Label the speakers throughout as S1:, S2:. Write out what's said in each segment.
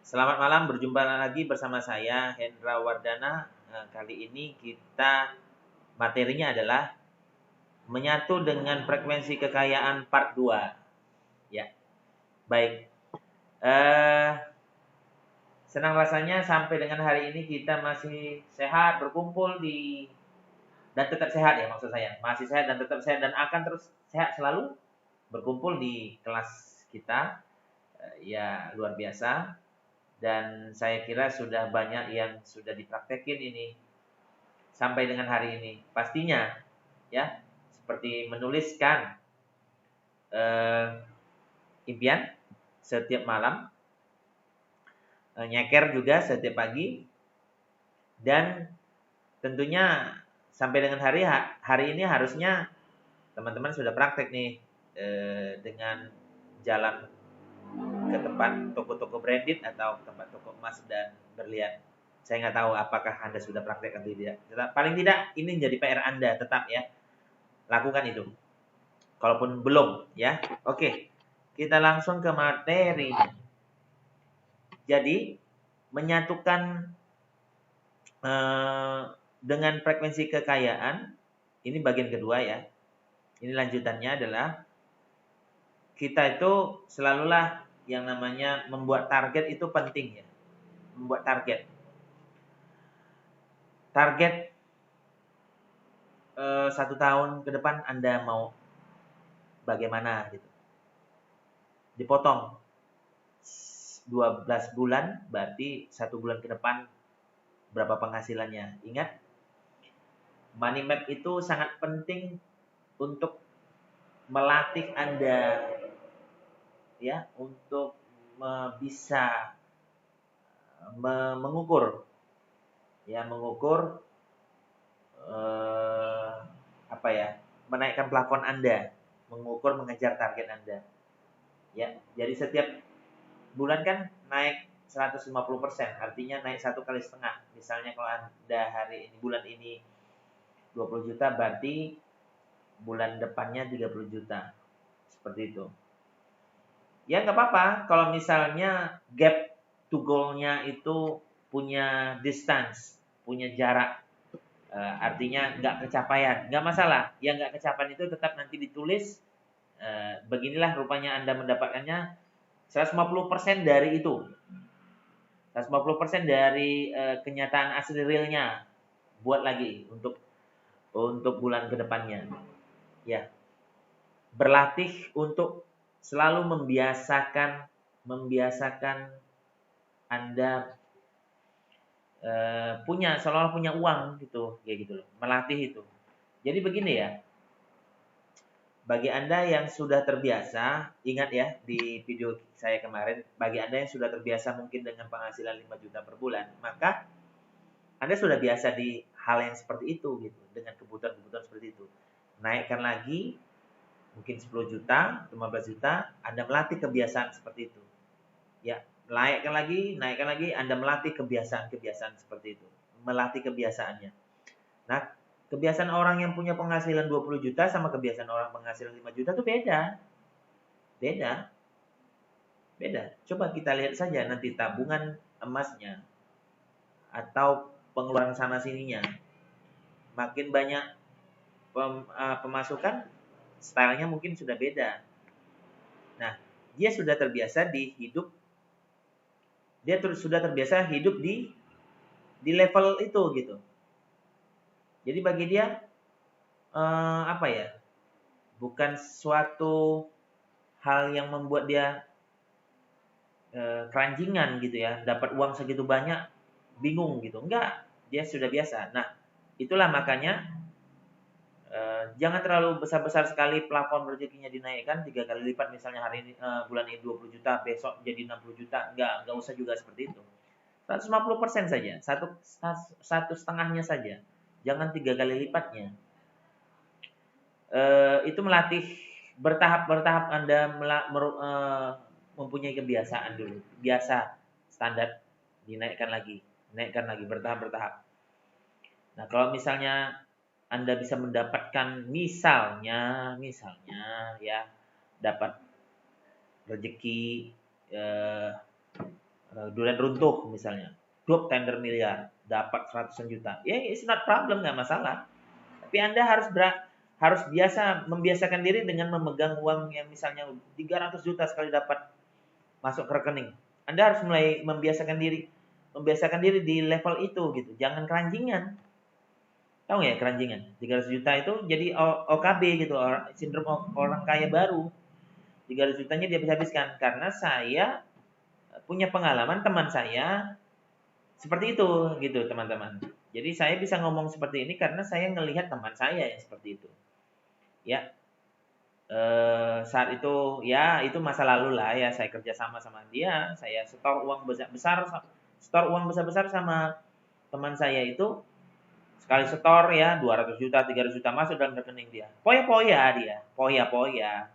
S1: Selamat malam, berjumpa lagi bersama saya Hendra Wardana. Kali ini materinya adalah menyatu dengan frekuensi kekayaan part 2. Ya, baik. Senang rasanya sampai dengan hari ini kita masih sehat, berkumpul dan tetap sehat ya, maksud saya. Masih sehat dan tetap sehat dan akan terus sehat selalu berkumpul di kelas kita. Ya, luar biasa. Dan saya kira sudah banyak yang sudah dipraktekin ini sampai dengan hari ini. Pastinya ya, seperti menuliskan impian setiap malam, nyeker juga setiap pagi, dan tentunya sampai dengan hari ini harusnya teman-teman sudah praktek nih dengan jalan ke tempat toko-toko branded atau tempat toko emas dan berlian. Saya nggak tahu apakah Anda sudah praktek atau tidak. Paling tidak ini jadi PR Anda tetap ya. Lakukan itu. Kalaupun belum ya. Oke. Kita langsung ke materi. Jadi menyatukan dengan frekuensi kekayaan, ini bagian kedua ya. Ini lanjutannya adalah kita itu selalulah yang namanya membuat target itu penting ya. Membuat target. Target 1 tahun ke depan Anda mau bagaimana gitu. Dipotong 12 bulan, berarti 1 bulan ke depan berapa penghasilannya. Ingat, money map itu sangat penting untuk melatih Anda ya, untuk bisa mengukur apa ya, menaikkan plafon Anda, mengukur mengejar target Anda. Ya, jadi setiap bulan kan naik 150%, artinya naik 1,5 kali. Misalnya kalau Anda bulan ini 20 juta, berarti bulan depannya 30 juta. Seperti itu. Ya nggak apa-apa kalau misalnya gap to goal-nya itu punya distance, punya jarak. Artinya nggak kecapaian, nggak masalah. Yang nggak kecapaian itu tetap nanti ditulis. Beginilah rupanya Anda mendapatkannya 150% dari itu. 150% dari kenyataan asli realnya. Buat lagi untuk bulan kedepannya. Ya. Berlatih untuk selalu membiasakan Anda seolah punya uang gitu, kayak gitu loh. Melatih itu. Jadi begini ya. Bagi Anda yang sudah terbiasa, ingat ya di video saya kemarin, bagi Anda yang sudah terbiasa mungkin dengan penghasilan 5 juta per bulan, maka Anda sudah biasa di hal yang seperti itu gitu, dengan kebutuhan-kebutuhan seperti itu. Naikkan lagi mungkin 10 juta, 15 juta, Anda melatih kebiasaan seperti itu. Ya, naikkan lagi, Anda melatih kebiasaan seperti itu. Melatih kebiasaannya. Nah, kebiasaan orang yang punya penghasilan 20 juta sama kebiasaan orang penghasilan 5 juta itu beda. Coba kita lihat saja nanti tabungan emasnya atau pengeluaran sana sininya. Makin banyak pemasukan, stylenya mungkin sudah beda. Nah, dia sudah terbiasa hidup di level itu gitu. Jadi bagi dia apa ya? Bukan suatu hal yang membuat dia keranjingan gitu ya, dapat uang segitu banyak bingung gitu. Enggak, dia sudah biasa. Nah, itulah makanya jangan terlalu besar-besar sekali plafon rezekinya dinaikkan 3 kali lipat, misalnya hari ini bulan ini 20 juta, besok jadi 60 juta. Enggak usah juga seperti itu. 150% saja, satu setengahnya saja. Jangan 3 kali lipatnya. Itu melatih bertahap Anda mempunyai kebiasaan dulu. Biasa standar naikkan lagi bertahap. Nah, kalau misalnya Anda bisa mendapatkan misalnya ya, dapat rezeki durian runtuh misalnya, drop tender miliar, dapat ratusan juta. Ya, it's not problem, nggak masalah. Tapi Anda harus membiasakan diri dengan memegang uang yang misalnya 300 juta sekali dapat masuk ke rekening. Anda harus mulai membiasakan diri di level itu gitu. Jangan keranjingan. Tahu nggak ya keranjingan? 300 juta itu jadi OKB gitu, sindrom orang kaya baru. 300 jutanya dia habiskan karena saya punya pengalaman teman saya seperti itu gitu, teman-teman. Jadi saya bisa ngomong seperti ini karena saya ngelihat teman saya yang seperti itu. Ya, saat itu ya itu masa lalu lah ya, saya kerja sama dia, saya setor uang besar sama teman saya itu. Sekali setor ya 200 juta, 300 juta masuk dalam rekening dia. Poya-poya dia, poya-poya.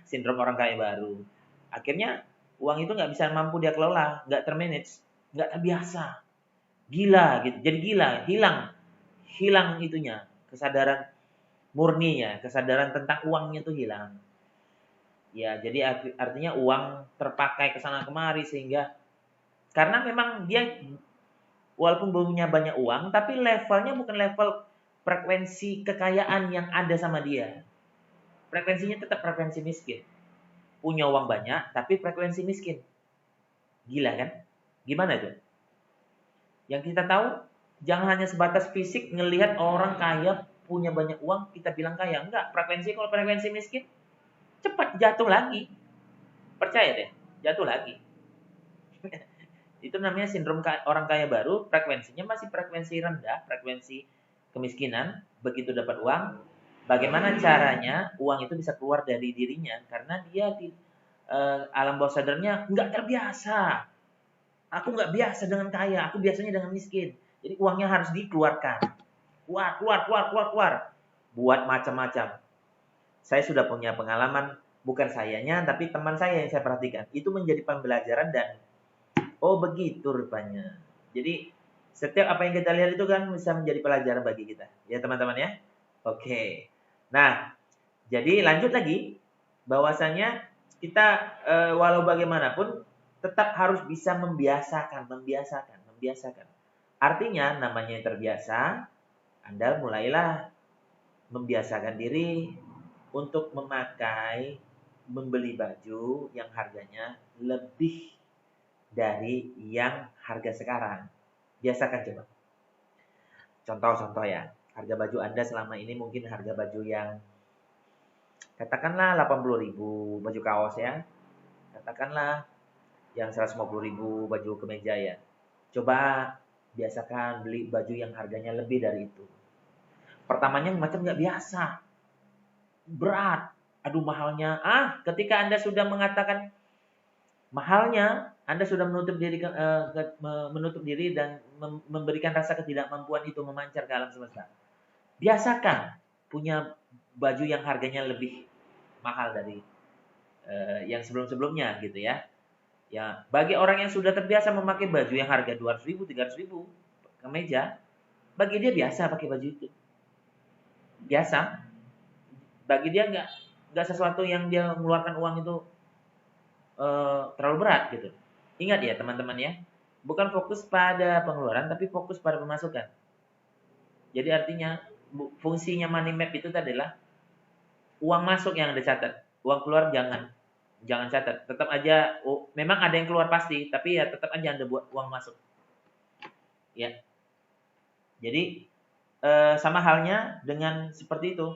S1: Sindrom orang kaya baru. Akhirnya uang itu nggak bisa mampu dia kelola, nggak termanage, nggak terbiasa. Gila gitu. Jadi gila, hilang itunya, kesadaran murninya, kesadaran tentang uangnya itu hilang. Ya, jadi artinya uang terpakai ke sana kemari sehingga karena memang dia walaupun punya banyak uang, tapi levelnya bukan level frekuensi kekayaan yang ada sama dia. Frekuensinya tetap frekuensi miskin. Punya uang banyak, tapi frekuensi miskin. Gila kan? Gimana itu? Yang kita tahu, jangan hanya sebatas fisik ngelihat orang kaya punya banyak uang, kita bilang kaya. Enggak, kalau frekuensi miskin, cepat jatuh lagi. Percaya deh, jatuh lagi. Itu namanya sindrom orang kaya baru, frekuensinya masih frekuensi rendah, frekuensi kemiskinan. Begitu dapat uang, bagaimana caranya uang itu bisa keluar dari dirinya karena dia di alam bawah sadarnya nggak terbiasa. Aku nggak biasa dengan kaya, aku biasanya dengan miskin. Jadi uangnya harus dikeluarkan. Keluar. Buat macam-macam. Saya sudah punya pengalaman, bukan sayanya, tapi teman saya yang saya perhatikan. Itu menjadi pembelajaran dan oh begitu rupanya. Jadi setiap apa yang kita lihat itu kan bisa menjadi pelajaran bagi kita. Ya teman-teman ya. Oke. Nah, jadi lanjut lagi. Bahwasanya kita walau bagaimanapun tetap harus bisa membiasakan. Artinya namanya yang terbiasa, Anda mulailah membiasakan diri untuk membeli baju yang harganya lebih dari yang harga sekarang. Biasakan coba. Contoh ya. Harga baju Anda selama ini mungkin harga baju yang katakanlah 80.000 baju kaos ya. Katakanlah yang 150.000 baju kemeja ya. Coba biasakan beli baju yang harganya lebih dari itu. Pertamanya macam nggak biasa. Berat. Aduh mahalnya. Ketika Anda sudah mengatakan mahalnya, Anda sudah menutup diri dan memberikan rasa ketidakmampuan itu memancar ke alam semesta. Biasakan punya baju yang harganya lebih mahal dari yang sebelum-sebelumnya gitu ya. Ya, bagi orang yang sudah terbiasa memakai baju yang harga 200.000, 300.000 kemeja, bagi dia biasa pakai baju itu. Biasa. Bagi dia nggak sesuatu yang dia mengeluarkan uang itu terlalu berat gitu. Ingat ya teman-teman ya, bukan fokus pada pengeluaran tapi fokus pada pemasukan. Jadi artinya fungsinya money map itu adalah uang masuk yang Anda catat, uang keluar jangan catat. Tetap aja memang ada yang keluar pasti, tapi ya tetap aja Anda buat uang masuk. Ya. Jadi sama halnya dengan seperti itu.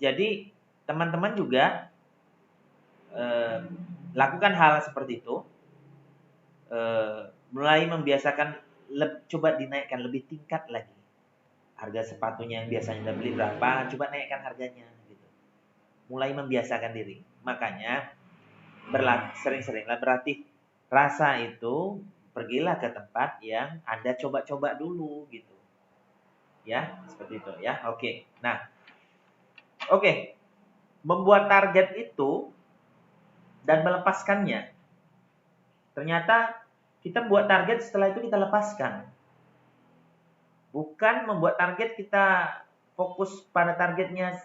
S1: Jadi teman-teman juga lakukan hal seperti itu. Mulai membiasakan, coba dinaikkan lebih tingkat lagi. Harga sepatunya yang biasanya Anda beli berapa, coba naikkan harganya gitu. Mulai membiasakan diri. Makanya sering-seringlah berlatih rasa itu, pergilah ke tempat yang Anda coba-coba dulu gitu. Ya, seperti itu ya. Oke. Nah, oke. Membuat target itu dan melepaskannya. Ternyata kita buat target, setelah itu kita lepaskan. Bukan membuat target kita fokus pada targetnya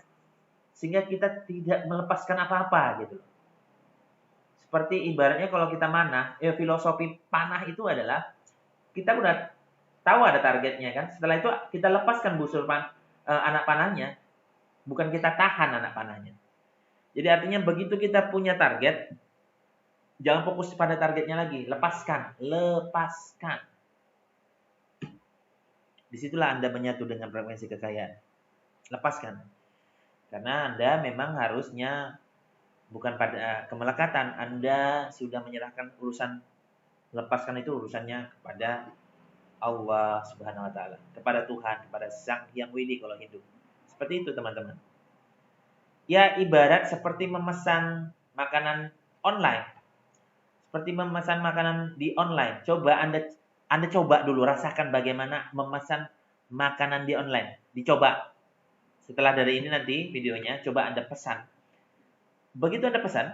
S1: sehingga kita tidak melepaskan apa-apa gitu. Seperti ibaratnya kalau kita manah, filosofi panah itu adalah kita udah tahu ada targetnya kan. Setelah itu kita lepaskan anak panahnya, bukan kita tahan anak panahnya. Jadi artinya begitu kita punya target, jangan fokus pada targetnya lagi, lepaskan. Disitulah Anda menyatu dengan frekuensi kekayaan. Lepaskan. Karena Anda memang harusnya bukan pada kemelekatan. Anda sudah menyerahkan urusan, lepaskan itu urusannya kepada Allah Subhanahu wa taala, kepada Tuhan, kepada Sang Hyang Widi kalau Hindu. Seperti itu teman-teman. Ya ibarat seperti memesan makanan online. Seperti memesan makanan di online. Coba Anda coba dulu, rasakan bagaimana memesan makanan di online. Dicoba. Setelah dari ini nanti videonya, coba Anda pesan. Begitu Anda pesan,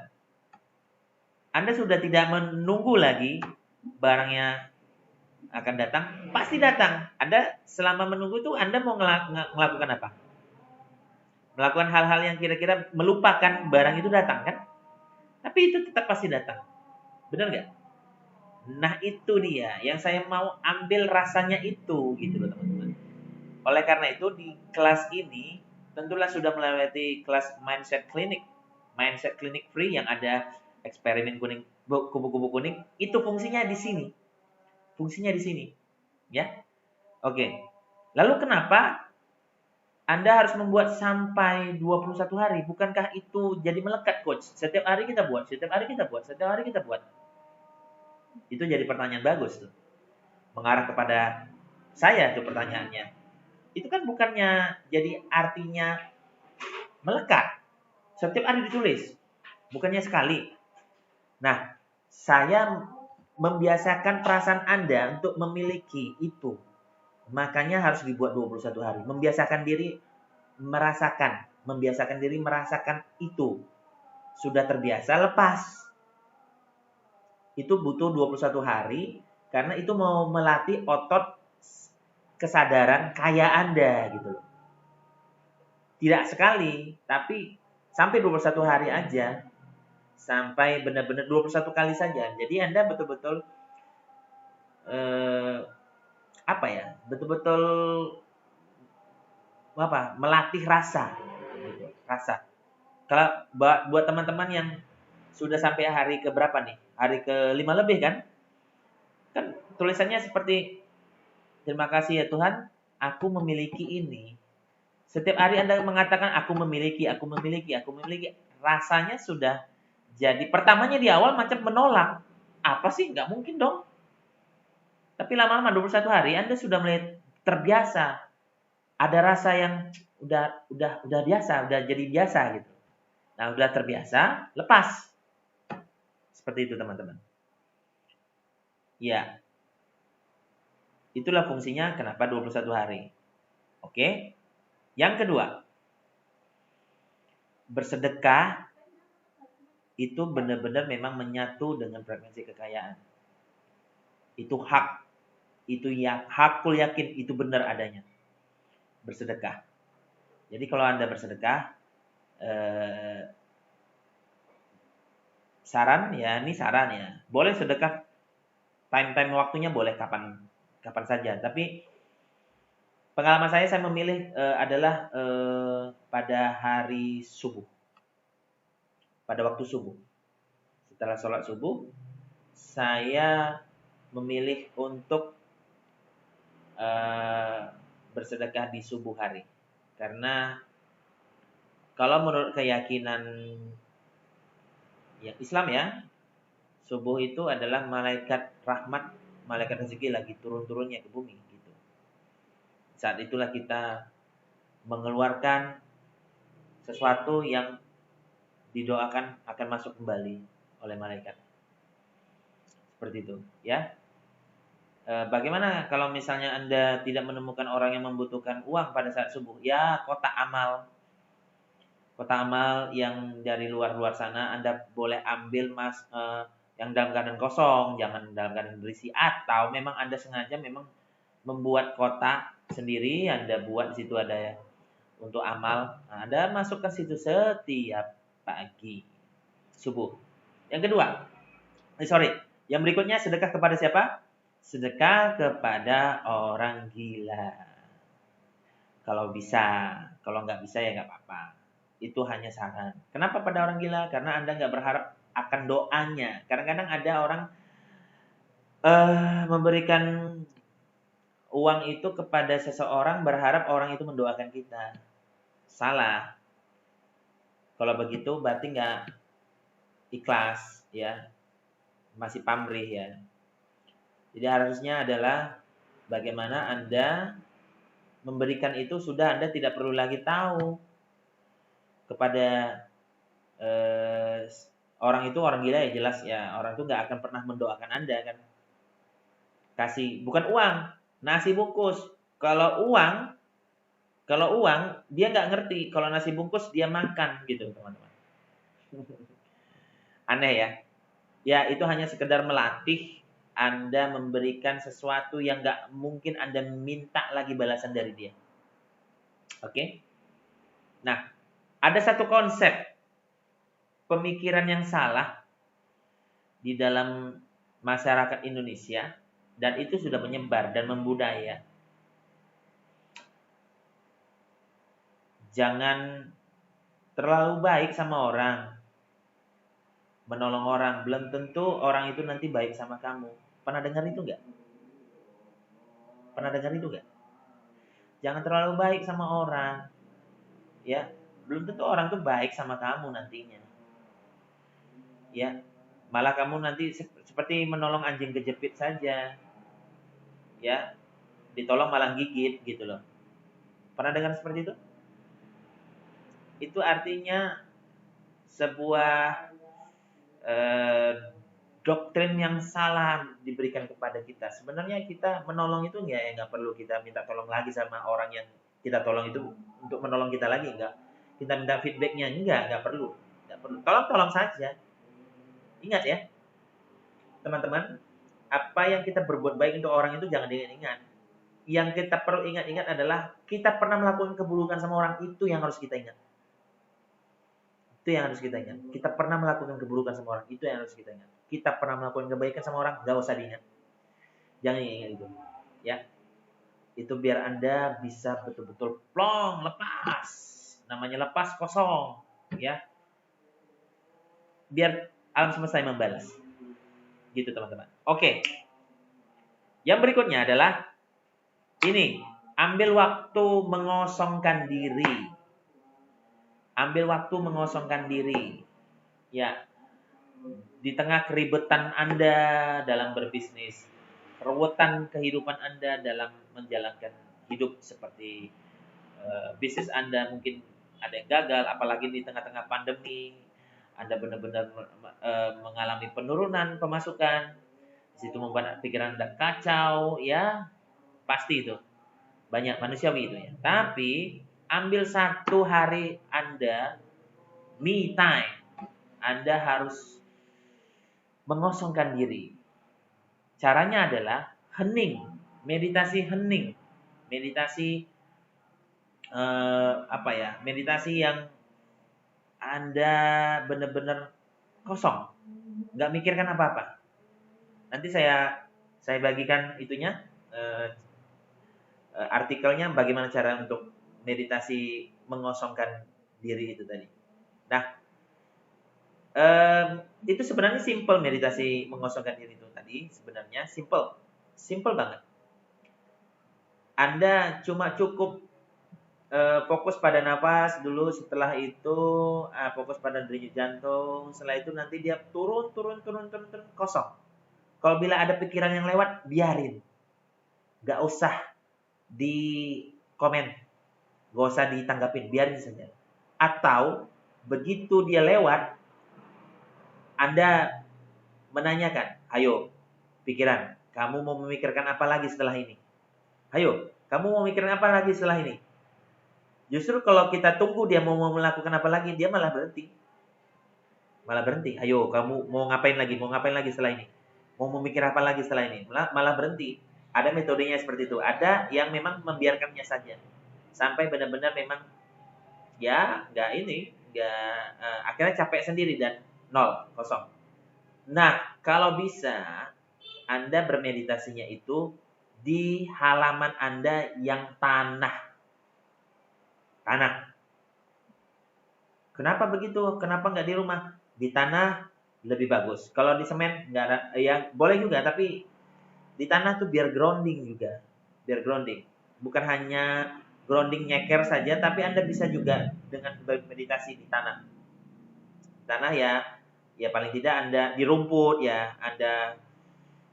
S1: Anda sudah tidak menunggu lagi barangnya akan datang, pasti datang. Anda selama menunggu itu Anda mau melakukan apa? Melakukan hal-hal yang kira-kira melupakan barang itu datang kan? Tapi itu tetap pasti datang. Benar nggak? Nah itu dia yang saya mau ambil rasanya itu gitu loh teman-teman. Oleh karena itu di kelas ini tentulah sudah melewati kelas mindset clinic free yang ada eksperimen kuning, kubu-kubu kuning, itu fungsinya di sini. Fungsinya di sini. Ya. Oke. Lalu kenapa Anda harus membuat sampai 21 hari? Bukankah itu jadi melekat, coach? Setiap hari kita buat, setiap hari kita buat, setiap hari kita buat. Itu jadi pertanyaan bagus tuh. Mengarah kepada saya tuh pertanyaannya. Itu kan bukannya jadi artinya melekat. Setiap hari ditulis. Bukannya sekali. Nah, saya membiasakan perasaan Anda untuk memiliki itu. Makanya harus dibuat 21 hari. Membiasakan diri merasakan itu. Sudah terbiasa, lepas. Itu butuh 21 hari karena itu mau melatih otot kesadaran kaya Anda gitu loh. Tidak sekali, tapi sampai 21 hari aja. Sampai benar-benar 21 kali saja. Jadi Anda betul-betul betul-betul melatih rasa gitu. Rasa. Kalau buat teman-teman yang sudah sampai hari ke berapa nih? Hari ke-5 lebih kan? Kan tulisannya seperti terima kasih ya Tuhan, aku memiliki ini. Setiap hari Anda mengatakan aku memiliki. Rasanya sudah jadi. Pertamanya di awal macam menolak. Apa sih? Nggak mungkin dong. Tapi lama-lama 21 hari Anda sudah mulai terbiasa. Ada rasa yang udah biasa, udah jadi biasa gitu. Nah, udah terbiasa, lepas. Seperti itu teman-teman. Ya. Itulah fungsinya kenapa 21 hari. Oke. Yang kedua, bersedekah itu benar-benar memang menyatu dengan frekuensi kekayaan. Itu hak. Itu yang hakul yakin itu benar adanya. Bersedekah. Jadi kalau Anda bersedekah, saran ya, boleh sedekah time waktunya boleh kapan saja. Tapi pengalaman saya memilih adalah pada hari subuh. Pada waktu subuh. Setelah sholat subuh, saya memilih untuk bersedekah di subuh hari. Karena kalau menurut keyakinan yang Islam ya, subuh itu adalah malaikat rahmat, malaikat rezeki lagi turun-turunnya ke bumi gitu. Saat itulah kita mengeluarkan sesuatu yang didoakan akan masuk kembali oleh malaikat. Seperti itu, ya. Bagaimana kalau misalnya Anda tidak menemukan orang yang membutuhkan uang pada saat subuh? Ya, kotak amal yang dari luar sana Anda boleh ambil yang dalam keadaan kosong, jangan dalam keadaan berisi. Atau memang Anda sengaja memang membuat kotak sendiri, Anda buat di situ ada untuk amal. Nah, Anda masuk ke situ setiap pagi subuh. Yang kedua, yang berikutnya sedekah kepada siapa? Sedekah kepada orang gila. Kalau bisa, kalau nggak bisa ya nggak apa-apa. Itu hanya saran. Kenapa pada orang gila? Karena Anda nggak berharap akan doanya. Kadang-kadang ada orang memberikan uang itu kepada seseorang berharap orang itu mendoakan kita. Salah. Kalau begitu berarti nggak ikhlas ya, masih pamrih ya. Jadi harusnya adalah bagaimana Anda memberikan itu sudah Anda tidak perlu lagi tahu kepada orang itu orang gila ya jelas ya, orang itu nggak akan pernah mendoakan Anda kan. Kasih bukan uang, nasi bungkus. Kalau uang dia nggak ngerti, kalau nasi bungkus dia makan gitu teman-teman. Aneh ya. Ya itu hanya sekedar melatih Anda memberikan sesuatu yang nggak mungkin Anda minta lagi balasan dari dia. Oke? Nah, ada satu konsep pemikiran yang salah di dalam masyarakat Indonesia dan itu sudah menyebar dan membudaya. Jangan terlalu baik sama orang, menolong orang, belum tentu orang itu nanti baik sama kamu. Pernah dengar itu enggak? Pernah dengar itu enggak? Jangan terlalu baik sama orang. Ya, belum tentu orang tuh baik sama kamu nantinya. Ya, malah kamu nanti seperti menolong anjing kejepit saja. Ya, ditolong malah gigit gitu loh. Pernah dengar seperti itu? Itu artinya sebuah doktrin yang salah diberikan kepada kita. Sebenarnya kita menolong itu nggak perlu kita minta tolong lagi sama orang yang kita tolong itu untuk menolong kita lagi, enggak. Kita minta feedbacknya enggak perlu. Enggak perlu. Tolong saja. Ingat ya, teman-teman, apa yang kita berbuat baik untuk orang itu jangan diingat-ingat. Yang kita perlu ingat-ingat adalah kita pernah melakukan keburukan sama orang, itu yang harus kita ingat. Itu yang harus kita ingat. Kita pernah melakukan keburukan sama orang, itu yang harus kita ingat. Kita pernah melakukan kebaikan sama orang, gak usah diingat. Jangan ingat itu. Ya. Itu biar Anda bisa betul-betul plong, lepas. Namanya lepas kosong. Ya. Biar alam semesta yang membalas. Gitu teman-teman. Oke. Yang berikutnya adalah ini. Ambil waktu mengosongkan diri. Ambil waktu mengosongkan diri. Ya. Di tengah keribetan Anda dalam berbisnis, keruwetan kehidupan Anda dalam menjalankan hidup seperti bisnis Anda mungkin ada yang gagal, apalagi di tengah-tengah pandemi, Anda benar-benar mengalami penurunan pemasukan, di situ membuat pikiran Anda kacau, ya pasti itu banyak manusiawi itu ya. Tapi ambil satu hari Anda me time, Anda harus mengosongkan diri. Caranya adalah hening, meditasi hening, meditasi meditasi yang Anda benar-benar kosong, nggak mikirkan apa-apa. Nanti saya bagikan itunya artikelnya bagaimana cara untuk meditasi mengosongkan diri itu tadi. Nah, itu sebenarnya simple meditasi mengosongkan diri itu tadi sebenarnya simple banget. Anda cuma cukup fokus pada nafas dulu, setelah itu fokus pada denyut jantung, setelah itu nanti dia turun kosong. Kalau bila ada pikiran yang lewat, biarin, gak usah di komen, gak usah ditanggapin, biarin saja. Atau begitu dia lewat, Anda menanyakan, ayo pikiran, kamu mau memikirkan apa lagi setelah ini? Ayo, kamu mau memikirkan apa lagi setelah ini? Justru kalau kita tunggu dia mau melakukan apa lagi, dia malah berhenti. Ayo, kamu mau ngapain lagi? Mau ngapain lagi setelah ini? Mau memikir apa lagi setelah ini? Malah berhenti. Ada metodenya seperti itu. Ada yang memang membiarkannya saja. Sampai benar-benar memang ya nggak ini, nggak akhirnya capek sendiri dan nol, kosong. Nah, kalau bisa Anda bermeditasinya itu di halaman Anda yang tanah. Tanah. Kenapa begitu? Kenapa nggak di rumah? Di tanah lebih bagus. Kalau di semen nggak ada, ya boleh juga, tapi di tanah tuh biar grounding juga. Biar grounding. Bukan hanya grounding nyeker saja, tapi Anda bisa juga dengan bermeditasi di tanah. Tanah ya, ya paling tidak Anda di rumput ya, Anda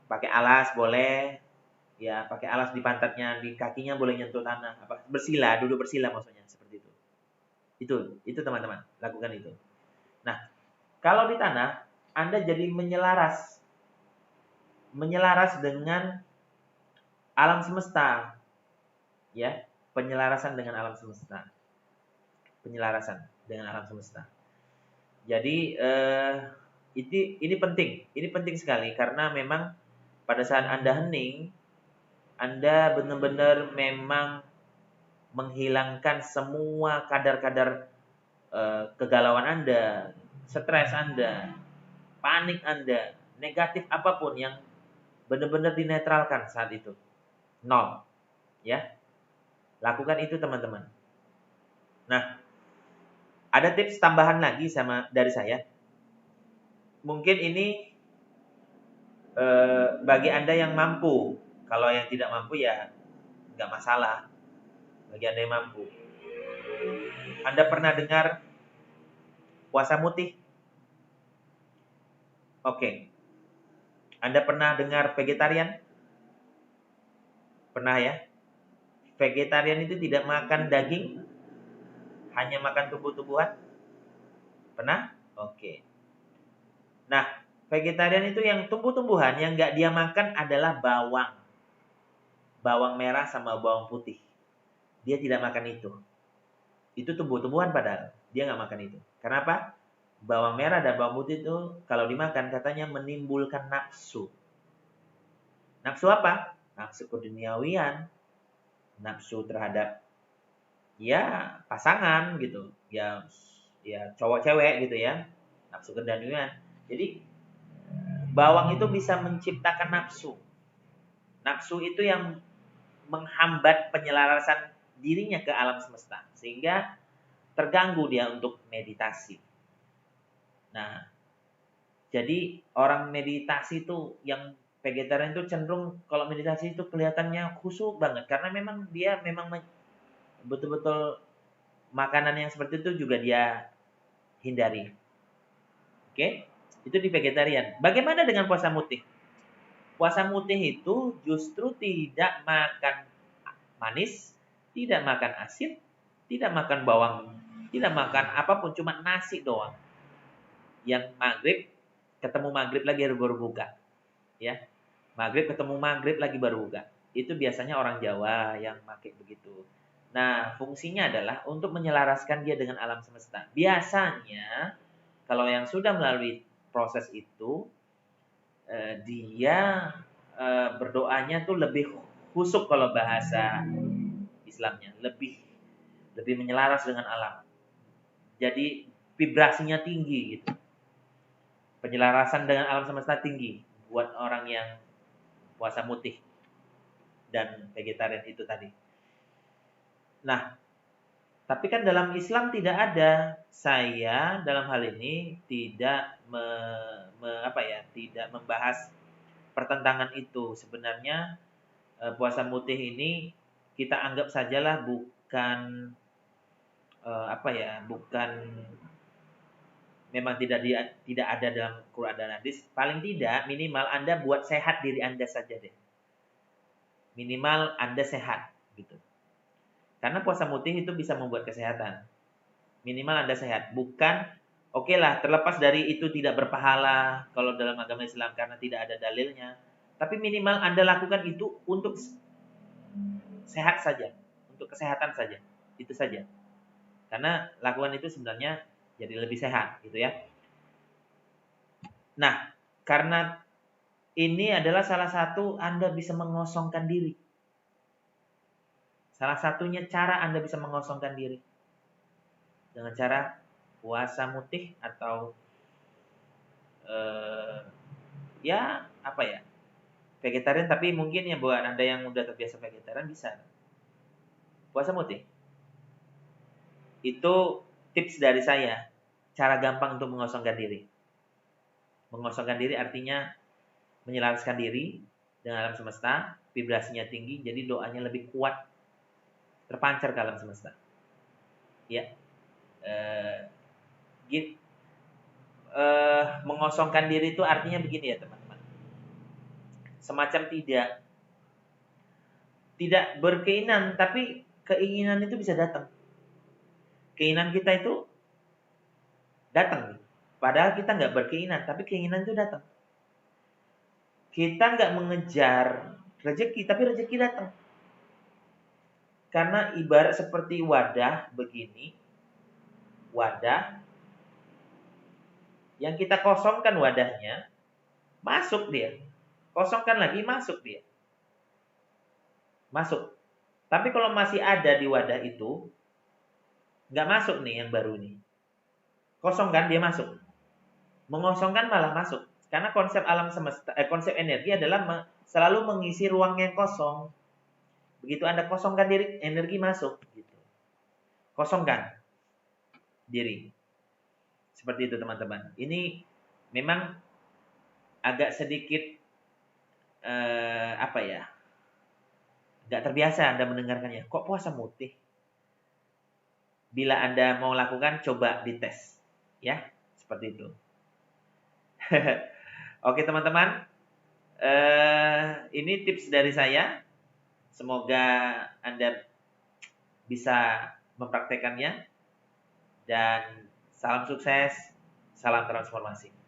S1: pakai alas boleh, ya pakai alas di pantatnya, di kakinya boleh nyentuh tanah. Apa bersila, duduk bersila maksudnya seperti itu. Itu teman-teman, lakukan itu. Nah, kalau di tanah Anda jadi menyelaras dengan alam semesta, ya, penyelarasan dengan alam semesta. Penyelarasan dengan alam semesta. Jadi ini penting sekali karena memang pada saat Anda hening, Anda benar-benar memang menghilangkan semua kadar-kadar kegalauan Anda, stres Anda, panik Anda, negatif apapun yang benar-benar dinetralkan saat itu. Nol, ya. Lakukan itu teman-teman. Nah, ada tips tambahan lagi dari saya. Mungkin ini bagi Anda yang mampu. Kalau yang tidak mampu ya nggak masalah. Bagi Anda yang mampu. Anda pernah dengar puasa mutih? Oke. Anda pernah dengar vegetarian? Pernah ya? Vegetarian itu tidak makan daging, hanya makan tumbuh-tumbuhan? Pernah? Oke. Nah, vegetarian itu yang tumbuh-tumbuhan yang nggak dia makan adalah bawang. Bawang merah sama bawang putih. Dia tidak makan itu. Itu tumbuh-tumbuhan padahal. Dia nggak makan itu. Kenapa? Bawang merah dan bawang putih itu kalau dimakan katanya menimbulkan nafsu. Nafsu apa? Nafsu keduniawian. Nafsu terhadap ya pasangan gitu. Ya cowok cewek gitu ya. Nafsu keduniawian. Jadi bawang itu bisa menciptakan nafsu. Nafsu itu yang menghambat penyelarasan dirinya ke alam semesta. Sehingga terganggu dia untuk meditasi. Nah, jadi orang meditasi itu yang vegetarian itu cenderung kalau meditasi itu kelihatannya khusyuk banget. Karena memang dia memang betul-betul makanan yang seperti itu juga dia hindari. Oke? Itu di vegetarian. Bagaimana dengan puasa mutih? Puasa mutih itu justru tidak makan manis, tidak makan asin, tidak makan bawang, tidak makan apapun, cuma nasi doang. Yang ketemu maghrib lagi baru buka, ya. Maghrib ketemu maghrib lagi baru buka. Itu biasanya orang Jawa yang pakai begitu. Nah, fungsinya adalah untuk menyelaraskan dia dengan alam semesta. Biasanya kalau yang sudah melalui proses itu, dia berdoanya tuh lebih khusyuk kalau bahasa Islamnya, lebih menyelaras dengan alam. Jadi vibrasinya tinggi gitu. Penyelarasan dengan alam semesta tinggi buat orang yang puasa mutih dan vegetarian itu tadi. Nah, tapi kan dalam Islam tidak ada. Saya dalam hal ini tidak tidak membahas pertentangan itu. Sebenarnya puasa mutih ini kita anggap sajalah bukan bukan memang tidak ada dalam Quran dan hadis. Paling tidak minimal Anda buat sehat diri Anda saja deh. Minimal Anda sehat gitu. Karena puasa mutih itu bisa membuat kesehatan. Minimal Anda sehat. Bukan oke lah, terlepas dari itu tidak berpahala kalau dalam agama Islam karena tidak ada dalilnya. Tapi minimal Anda lakukan itu untuk sehat saja, untuk kesehatan saja. Itu saja. Karena lakukan itu sebenarnya jadi lebih sehat gitu ya. Nah, karena ini adalah salah satu Anda bisa mengosongkan diri. Salah satunya cara Anda bisa mengosongkan diri. dengan cara puasa mutih atau ya apa ya, vegetarian, tapi mungkin ya buat Anda yang udah terbiasa vegetarian bisa puasa mutih. Itu tips dari saya, cara gampang untuk mengosongkan diri. Mengosongkan diri artinya menyelaraskan diri dengan alam semesta, vibrasinya tinggi, jadi doanya lebih kuat, terpancar ke alam semesta. Ya, gitu. Mengosongkan diri itu artinya begini ya teman-teman. Semacam tidak berkeinginan, tapi keinginan itu bisa datang. Keinginan kita itu datang. Padahal kita nggak berkeinginan, tapi keinginan itu datang. Kita nggak mengejar rezeki, tapi rezeki datang. Karena ibarat seperti wadah begini, wadah yang kita kosongkan wadahnya, masuk dia. Kosongkan lagi, masuk dia. Masuk. Tapi kalau masih ada di wadah itu, nggak masuk nih yang baru nih. Kosongkan, dia masuk. Mengosongkan malah masuk. Karena konsep alam semesta, konsep energi adalah selalu mengisi ruang yang kosong. Begitu Anda kosongkan diri, energi masuk. Gitu. Kosongkan diri. Seperti itu teman-teman. Ini memang agak sedikit apa ya? Gak terbiasa Anda mendengarkannya. Kok puasa mutih? Bila Anda mau lakukan, coba dites. Ya, seperti itu. Oke teman-teman. Ini tips dari saya. Semoga Anda bisa mempraktekannya. Dan salam sukses, salam transformasi.